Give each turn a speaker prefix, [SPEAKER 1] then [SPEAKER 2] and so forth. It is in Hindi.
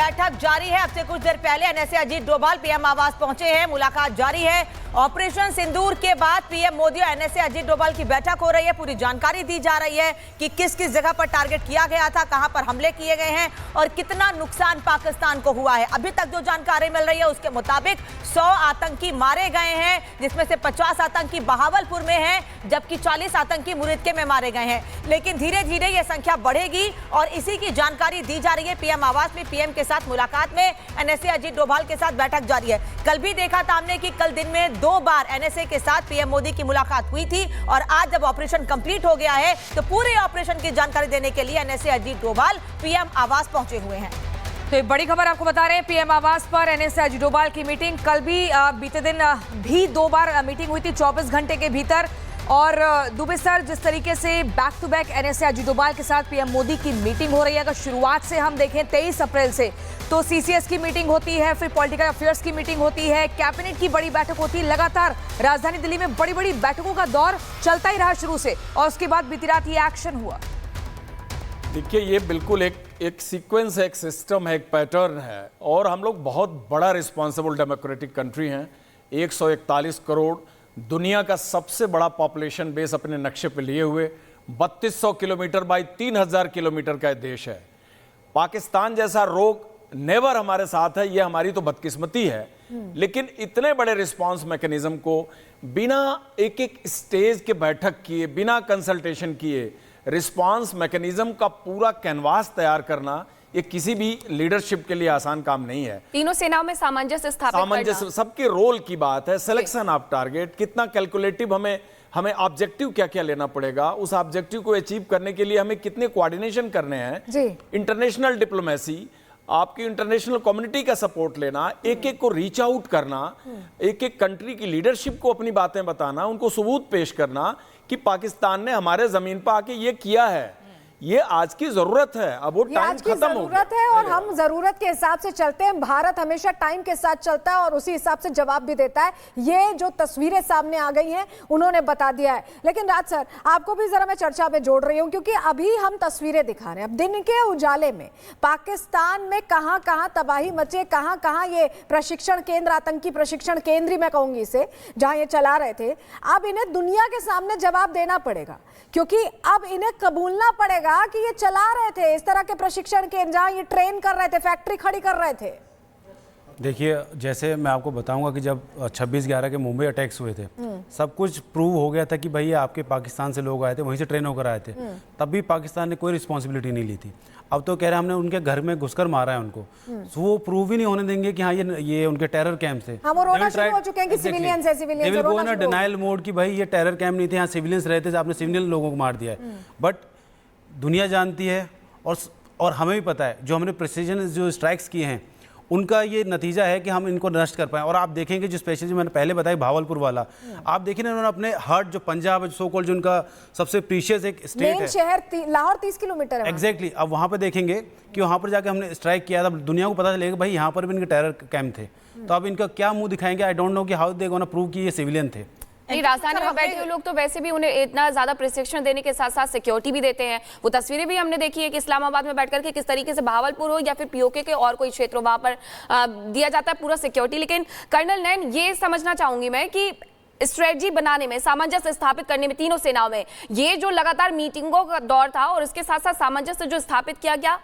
[SPEAKER 1] बैठक जारी है। अब से कुछ देर पहले एनएसए अजीत डोभाल पीएम आवास पहुंचे हैं। मुलाकात जारी है। ऑपरेशन सिंदूर के बाद पीएम मोदी और एनएसए अजीत डोभाल की बैठक हो रही है। पूरी जानकारी दी जा रही है कि किस किस जगह पर टारगेट किया गया था, कहां पर हमले किए गए हैं और कितना नुकसान पाकिस्तान को हुआ है। अभी तक जो जानकारी मिल रही है उसके मुताबिक 100 आतंकी मारे गए हैं, जिसमें से 50 आतंकी बहावलपुर में हैं, जबकि 40 आतंकी मुरिदके में मारे गए हैं। लेकिन धीरे धीरे यह संख्या बढ़ेगी और इसी की जानकारी दी जा रही है। पीएम आवास में पीएम के साथ मुलाकात में एनएसए अजीत डोभाल के साथ बैठक जारी है। कल भी देखा था हमने कि कल दिन में 2 बार एनएसए के साथ पीएम मोदी की मुलाकात हुई थी और आज जब ऑपरेशन कंप्लीट हो गया है तो पूरे ऑपरेशन की जानकारी देने के लिए एनएसए अजीत डोभाल पीएम आवास पहुंचे हुए हैं।
[SPEAKER 2] तो एक बड़ी खबर आपको बता रहे हैं, पीएम आवास पर एनएसए अजीत डोभाल की मीटिंग। कल भी बीते दिन भी 2 बार मीटिंग हुई थी 24 घंटे के भीतर। और दुबे सर, जिस तरीके से back to back NSA Ajit Doval के साथ पीएम मोदी की मीटिंग हो रही है, अगर शुरुआत से हम देखें 23 अप्रैल से, तो सीसीएस की मीटिंग होती है, फिर पॉलिटिकल अफेयर्स की मीटिंग होती है, कैबिनेट की बड़ी बैठक होती है। लगातार राजधानी दिल्ली में बड़ी बड़ी बैठकों का दौर चलता ही रहा शुरू से, और उसके बाद बीती रात ये एक्शन हुआ।
[SPEAKER 3] देखिए, ये बिल्कुल एक सीक्वेंस है, एक सिस्टम है, एक पैटर्न है। और हम लोग बहुत बड़ा रिस्पॉन्सिबल डेमोक्रेटिक कंट्री हैं। 141 करोड़, दुनिया का सबसे बड़ा पॉपुलेशन बेस अपने नक्शे पे लिए हुए, 3200 किलोमीटर बाई 3000 किलोमीटर का देश है। पाकिस्तान जैसा रोग नेवर हमारे साथ है, ये हमारी तो बदकिस्मती है। लेकिन इतने बड़े रिस्पांस मैकेनिज्म को बिना एक एक स्टेज के बैठक किए, बिना कंसल्टेशन किए, रिस्पांस मैकेनिज्म का पूरा कैनवास तैयार करना, ये किसी भी लीडरशिप के लिए आसान काम नहीं है।
[SPEAKER 4] तीनों सेनाओं में सामंजस्य स्थापित
[SPEAKER 3] सामंजस्य सबके रोल की बात है। सिलेक्शन ऑफ टारगेट, कितना कैलकुलेटिव हमें ऑब्जेक्टिव क्या क्या लेना पड़ेगा, उस ऑब्जेक्टिव को अचीव करने के लिए हमें कितने कोऑर्डिनेशन करने हैं, इंटरनेशनल डिप्लोमेसी, आपकी इंटरनेशनल कम्युनिटी का सपोर्ट लेना, एक एक को रीच आउट करना, एक एक कंट्री की लीडरशिप को अपनी बातें बताना, उनको सबूत पेश करना कि पाकिस्तान ने हमारे जमीन पर आके ये किया है। ये आज की जरूरत है, अब वो टाइम खत्म हो गया
[SPEAKER 5] है और हम जरूरत के हिसाब से चलते हैं। भारत हमेशा टाइम के साथ चलता है और उसी हिसाब से जवाब भी देता है। ये जो तस्वीरें सामने आ गई हैं उन्होंने बता दिया है। लेकिन राज सर, आपको भी जरा मैं चर्चा में जोड़ रही हूं, क्योंकि अभी हम तस्वीरें दिखा रहे हैं। अब दिन के उजाले में पाकिस्तान में कहां कहां तबाही मचे, कहां कहां ये प्रशिक्षण केंद्र, आतंकी प्रशिक्षण केंद्र ही मैं कहूंगी इसे, जहां ये चला रहे थे। अब इन्हें दुनिया के सामने जवाब देना पड़ेगा, क्योंकि अब इन्हें कबूलना पड़ेगा कि ये चला रहे थे इस तरह के प्रशिक्षण केंद्र, जहां ये ट्रेन कर रहे थे, फैक्ट्री खड़ी कर रहे थे।
[SPEAKER 6] देखिए, जैसे मैं आपको बताऊंगा कि जब 26/11 के मुंबई अटैक्स हुए थे, सब कुछ प्रूव हो गया था कि भाई आपके पाकिस्तान से लोग आए थे, वहीं से ट्रेन होकर आए थे। तब भी पाकिस्तान ने कोई रिस्पॉन्सिबिलिटी नहीं ली थी। अब तो कह रहे हैं हमने उनके घर में घुसकर मारा है उनको। तो वो प्रूव ही नहीं होने देंगे कि हाँ ये उनके टेरर कैंप थे। डिनायल मोड की भाई ये टेरर कैंप नहीं थे, यहाँ सिविलियंस रहते थे, आपने सिविलियन लोगों को मार दिया है। बट दुनिया जानती है और हमें भी पता है, जो हमने प्रिसीजन जो स्ट्राइक्स किए हैं उनका ये नतीजा है कि हम इनको नष्ट कर पाए। और आप देखेंगे जो स्पेशली मैंने पहले बताया भावलपुर वाला, आप देखें ना, उन्होंने अपने हार्ट जो पंजाब सो कॉल्ड, जो उनका सबसे प्रीशियस एक स्टेट है,
[SPEAKER 5] शहर लाहौर 30 किलोमीटर है
[SPEAKER 6] एग्जैक्टली। अब वहाँ पर देखेंगे कि वहाँ पर जाकर हमने स्ट्राइक किया था, दुनिया को पता चलेगा भाई यहाँ पर भी इनके टेरर कैंप थे। तो अब इनका क्या मुंह दिखाएंगे, आई डोंट नो कि हाउ दे गोना प्रूव कि ये सिविलियन थे।
[SPEAKER 4] नहीं, राजधानी में बैठे हुए लोग तो वैसे भी उन्हें इतना ज्यादा प्रशिक्षण देने के साथ साथ सिक्योरिटी भी देते हैं। वो तस्वीरें भी हमने देखी है कि इस्लामाबाद में बैठकर के किस तरीके से भावलपुर हो या फिर पीओके के और कोई क्षेत्र, वहां पर दिया जाता है पूरा सिक्योरिटी। लेकिन कर्नल नैन, ये समझना चाहूंगी मैं कि स्ट्रेटजी बनाने में, सामंजस्य स्थापित करने में तीनों सेनाओं में, ये जो लगातार मीटिंगों का दौर था और इसके साथ साथ सामंजस्य जो स्थापित किया गया,